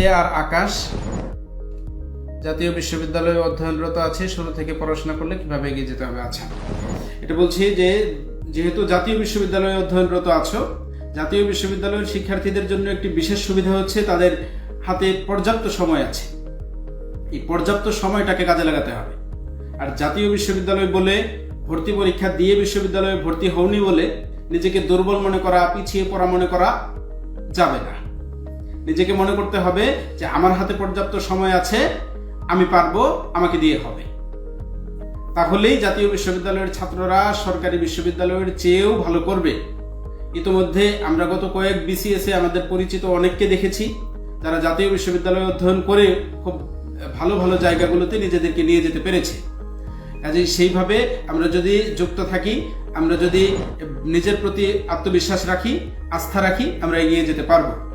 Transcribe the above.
এ আর আকাশ জাতীয় বিশ্ববিদ্যালয়ে অধ্যয়নরত আছে। শুরু থেকে পড়াশোনা করলে কিভাবে এগিয়ে যেতে হবে। আচ্ছা, এটা বলছি যে যেহেতু জাতীয় বিশ্ববিদ্যালয়ে অধ্যয়নরত আছো, জাতীয় বিশ্ববিদ্যালয়ের শিক্ষার্থীদের জন্য একটি বিশেষ সুবিধা হচ্ছে তাদের হাতে পর্যাপ্ত সময় আছে। এই পর্যাপ্ত সময়টাকে কাজে লাগাতে হবে। আর জাতীয় বিশ্ববিদ্যালয় বলে ভর্তি পরীক্ষা দিয়ে বিশ্ববিদ্যালয়ে ভর্তি হওনি বলে নিজেকে দুর্বল মনে করা, পিছিয়ে পড়া মনে করা যাবে না। নিজেকে মনে করতে হবে যে আমার হাতে পর্যাপ্ত সময় আছে, আমি পারবো, আমাকে দিয়ে হবে। তাহলেই জাতীয় বিশ্ববিদ্যালয়ের ছাত্ররা সরকারি বিশ্ববিদ্যালয়ের চেয়েও ভালো করবে। ইতোমধ্যে আমরা গত কয়েক বিসিএসে আমাদের পরিচিত অনেককে দেখেছি যারা জাতীয় বিশ্ববিদ্যালয়ে অধ্যয়ন করে খুব ভালো ভালো জায়গাগুলোতে নিজেদেরকে নিয়ে যেতে পেরেছে। কাজেই সেইভাবে আমরা যদি যুক্ত থাকি, আমরা যদি নিজের প্রতি আত্মবিশ্বাস রাখি, আস্থা রাখি, আমরা এগিয়ে যেতে পারবো।